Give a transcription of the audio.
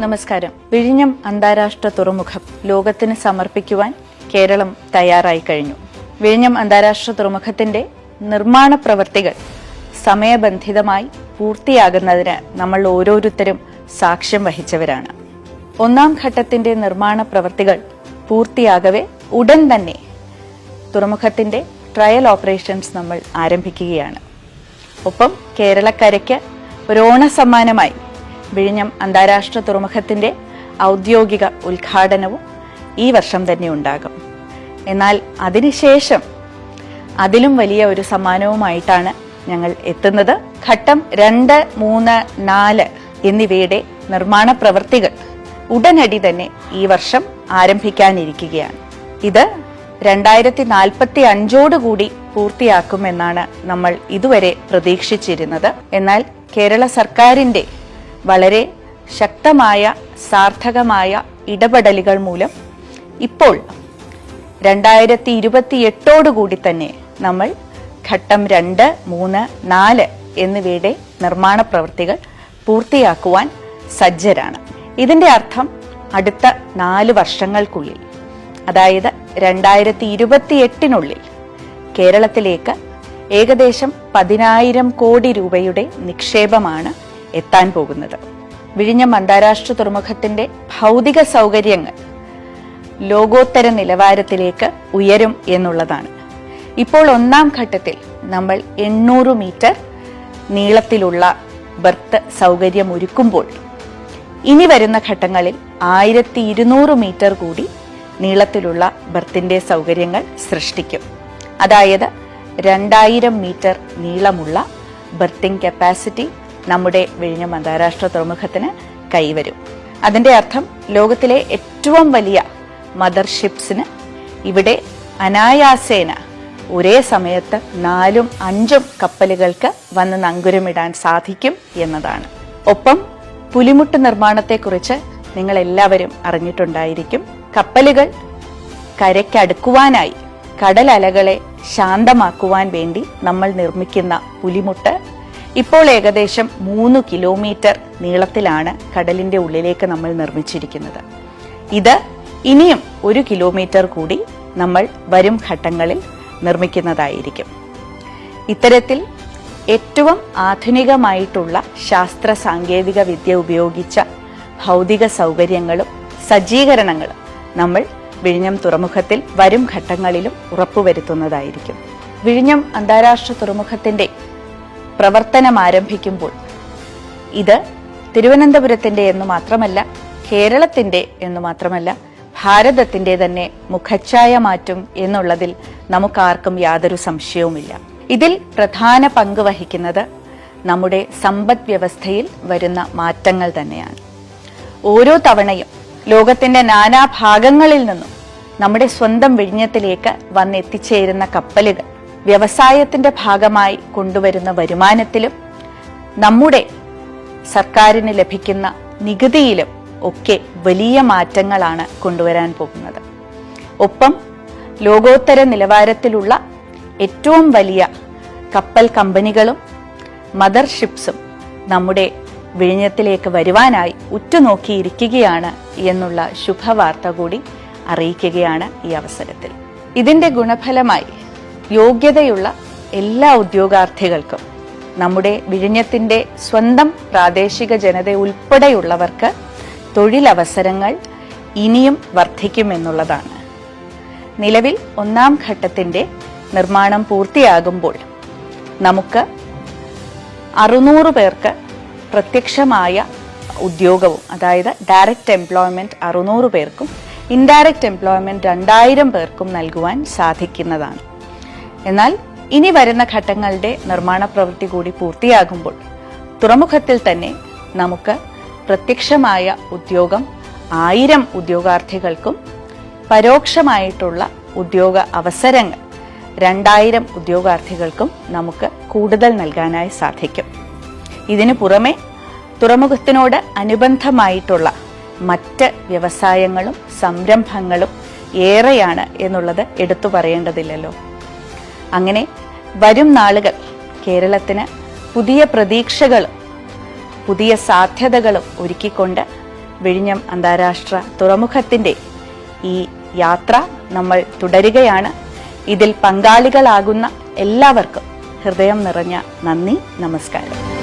നമസ്കാരം. വിഴിഞ്ഞം അന്താരാഷ്ട്ര തുറമുഖം ലോകത്തിന് സമർപ്പിക്കുവാൻ കേരളം തയ്യാറായി കഴിഞ്ഞു. വിഴിഞ്ഞം അന്താരാഷ്ട്ര തുറമുഖത്തിന്റെ നിർമ്മാണ പ്രവൃത്തികൾ സമയബന്ധിതമായി പൂർത്തിയാകുന്നതിന് നമ്മൾ ഓരോരുത്തരും സാക്ഷ്യം വഹിച്ചവരാണ്. ഒന്നാം ഘട്ടത്തിന്റെ നിർമ്മാണ പ്രവൃത്തികൾ പൂർത്തിയാകവെ ഉടൻ തന്നെ തുറമുഖത്തിന്റെ ട്രയൽ ഓപ്പറേഷൻസ് നമ്മൾ ആരംഭിക്കുകയാണ്. ഒപ്പം കേരളക്കരയ്ക്ക് ഒരു ഓണസമ്മാനമായി വിഴിഞ്ഞം അന്താരാഷ്ട്ര തുറമുഖത്തിന്റെ ഔദ്യോഗിക ഉദ്ഘാടനവും ഈ വർഷം തന്നെ ഉണ്ടാകും. എന്നാൽ അതിനുശേഷം അതിലും വലിയ ഒരു സമ്മാനവുമായിട്ടാണ് ഞങ്ങൾ എത്തുന്നത്. ഘട്ടം 2, 3, 4 എന്നിവയുടെ നിർമ്മാണ പ്രവൃത്തികൾ ഉടനടി തന്നെ ഈ വർഷം ആരംഭിക്കാനിരിക്കുകയാണ്. ഇത് 2045 പൂർത്തിയാക്കുമെന്നാണ് നമ്മൾ ഇതുവരെ പ്രതീക്ഷിച്ചിരുന്നത്. എന്നാൽ കേരള സർക്കാരിന്റെ വളരെ ശക്തമായ സാർത്ഥകമായ ഇടപെടലുകൾ മൂലം ഇപ്പോൾ 2028 തന്നെ നമ്മൾ ഘട്ടം 2, 3, 4 എന്നിവയുടെ നിർമ്മാണ പ്രവൃത്തികൾ പൂർത്തിയാക്കുവാൻ സജ്ജരാണ്. ഇതിന്റെ അർത്ഥം അടുത്ത 4 വർഷങ്ങൾക്കുള്ളിൽ, അതായത് 2028 കേരളത്തിലേക്ക് ഏകദേശം 10,000 കോടി രൂപയുടെ നിക്ഷേപമാണ് എത്താൻ പോകുന്നത്. വിഴിഞ്ഞം അന്താരാഷ്ട്ര തുറമുഖത്തിന്റെ ഭൗതിക സൗകര്യങ്ങൾ ലോകോത്തര നിലവാരത്തിലേക്ക് ഉയരും എന്നുള്ളതാണ്. ഇപ്പോൾ ഒന്നാം ഘട്ടത്തിൽ നമ്മൾ 800 മീറ്റർ നീളത്തിലുള്ള ബർത്ത് സൗകര്യം ഒരുക്കുമ്പോൾ ഇനി വരുന്ന ഘട്ടങ്ങളിൽ 1200 മീറ്റർ കൂടി നീളത്തിലുള്ള ബർത്തിന്റെ സൗകര്യങ്ങൾ സൃഷ്ടിക്കും. അതായത് 2000 മീറ്റർ നീളമുള്ള ബർത്തിംഗ് കപ്പാസിറ്റി നമ്മുടെ വിഴിഞ്ഞം അന്താരാഷ്ട്ര തുറമുഖത്തിന് കൈവരും. അതിന്റെ അർത്ഥം ലോകത്തിലെ ഏറ്റവും വലിയ മദർഷിപ്സിന് ഇവിടെ അനായാസേന ഒരേ സമയത്ത് 4, 5 കപ്പലുകൾക്ക് വന്ന് നങ്കുരമിടാൻ സാധിക്കും എന്നതാണ്. ഒപ്പം പുലിമുട്ട് നിർമ്മാണത്തെക്കുറിച്ച് നിങ്ങൾ എല്ലാവരും അറിഞ്ഞിട്ടുണ്ടായിരിക്കും. കപ്പലുകൾ കരയ്ക്കടുക്കുവാനായി കടലലകളെ ശാന്തമാക്കുവാൻ വേണ്ടി നമ്മൾ നിർമ്മിക്കുന്ന പുലിമുട്ട് ഇപ്പോൾ ഏകദേശം 3 കിലോമീറ്റർ നീളത്തിലാണ് കടലിന്റെ ഉള്ളിലേക്ക് നമ്മൾ നിർമ്മിച്ചിരിക്കുന്നത്. ഇത് ഇനിയും 1 കിലോമീറ്റർ കൂടി നമ്മൾ വരും ഘട്ടങ്ങളിൽ നിർമ്മിക്കുന്നതായിരിക്കും. ഇത്തരത്തിൽ ഏറ്റവും ആധുനികമായിട്ടുള്ള ശാസ്ത്ര സാങ്കേതിക വിദ്യ ഉപയോഗിച്ച ഭൗതിക സൗകര്യങ്ങളും സജ്ജീകരണങ്ങളും നമ്മൾ വിഴിഞ്ഞം തുറമുഖത്തിൽ വരും ഘട്ടങ്ങളിലും ഉറപ്പുവരുത്തുന്നതായിരിക്കും. വിഴിഞ്ഞം അന്താരാഷ്ട്ര തുറമുഖത്തിന്റെ പ്രവർത്തനം ആരംഭിക്കുമ്പോൾ ഇത് തിരുവനന്തപുരത്തിന്റെ എന്ന് മാത്രമല്ല, കേരളത്തിന്റെ എന്ന് മാത്രമല്ല, ഭാരതത്തിന്റെ തന്നെ മുഖച്ഛായ മാറ്റും എന്നുള്ളതിൽ നമുക്കാർക്കും യാതൊരു സംശയവുമില്ല. ഇതിൽ പ്രധാന പങ്ക് വഹിക്കുന്നത് നമ്മുടെ സമ്പദ് വ്യവസ്ഥയിൽ വരുന്ന മാറ്റങ്ങൾ തന്നെയാണ്. ഓരോ തവണയും ലോകത്തിന്റെ നാനാഭാഗങ്ങളിൽ നിന്നും നമ്മുടെ സ്വന്തം വിഴിഞ്ഞത്തിലേക്ക് വന്നെത്തിച്ചേരുന്ന കപ്പലുകൾ വ്യവസായത്തിന്റെ ഭാഗമായി കൊണ്ടുവരുന്ന വരുമാനത്തിലും നമ്മുടെ സർക്കാരിന് ലഭിക്കുന്ന നികുതിയിലും ഒക്കെ വലിയ മാറ്റങ്ങളാണ് കൊണ്ടുവരാൻ പോകുന്നത്. ഒപ്പം ലോകോത്തര നിലവാരത്തിലുള്ള ഏറ്റവും വലിയ കപ്പൽ കമ്പനികളും മദർഷിപ്സും നമ്മുടെ വിഴിഞ്ഞത്തിലേക്ക് വരുവാനായി ഉറ്റുനോക്കിയിരിക്കുകയാണ് എന്നുള്ള ശുഭവാർത്ത കൂടി അറിയിക്കുകയാണ് ഈ അവസരത്തിൽ. ഇതിന്റെ ഗുണഫലമായി യോഗ്യതയുള്ള എല്ലാ ഉദ്യോഗാർത്ഥികൾക്കും, നമ്മുടെ വിഴിഞ്ഞത്തിന്റെ സ്വന്തം പ്രാദേശിക ജനത ഉൾപ്പെടെയുള്ളവർക്ക് തൊഴിലവസരങ്ങൾ ഇനിയും വർദ്ധിക്കുമെന്നുള്ളതാണ്. നിലവിൽ ഒന്നാം ഘട്ടത്തിന്റെ നിർമ്മാണം പൂർത്തിയാകുമ്പോൾ നമുക്ക് 600 പേർക്ക് പ്രത്യക്ഷമായ ഉദ്യോഗവും, അതായത് ഡയറക്റ്റ് എംപ്ലോയ്മെന്റ് 600 പേർക്കും ഇൻഡയറക്റ്റ് എംപ്ലോയ്മെന്റ് 2000 പേർക്കും നൽകുവാൻ സാധിക്കുന്നതാണ്. എന്നാൽ ഇനി വരുന്ന ഘട്ടങ്ങളുടെ നിർമ്മാണ പ്രവൃത്തി കൂടി പൂർത്തിയാകുമ്പോൾ തുറമുഖത്തിൽ തന്നെ നമുക്ക് പ്രത്യക്ഷമായ ഉദ്യോഗം 1000 ഉദ്യോഗാർത്ഥികൾക്കും പരോക്ഷമായിട്ടുള്ള ഉദ്യോഗ അവസരങ്ങൾ 2000 ഉദ്യോഗാർത്ഥികൾക്കും നമുക്ക് കൂടുതൽ നൽകാനായി സാധിക്കും. ഇതിനു പുറമെ തുറമുഖത്തിനോട് അനുബന്ധമായിട്ടുള്ള മറ്റ് വ്യവസായങ്ങളും സംരംഭങ്ങളും ഏറെയാണ് എന്നുള്ളത് എടുത്തു പറയേണ്ടതില്ലല്ലോ. അങ്ങനെ വരും നാളുകൾ കേരളത്തിന് പുതിയ പ്രതീക്ഷകളും പുതിയ സാധ്യതകളും ഒരുക്കിക്കൊണ്ട് വിഴിഞ്ഞം അന്താരാഷ്ട്ര തുറമുഖത്തിന്റെ ഈ യാത്ര നമ്മൾ തുടരുകയാണ്. ഇതിൽ പങ്കാളികളാകുന്ന എല്ലാവർക്കും ഹൃദയം നിറഞ്ഞ നന്ദി, നമസ്കാരം.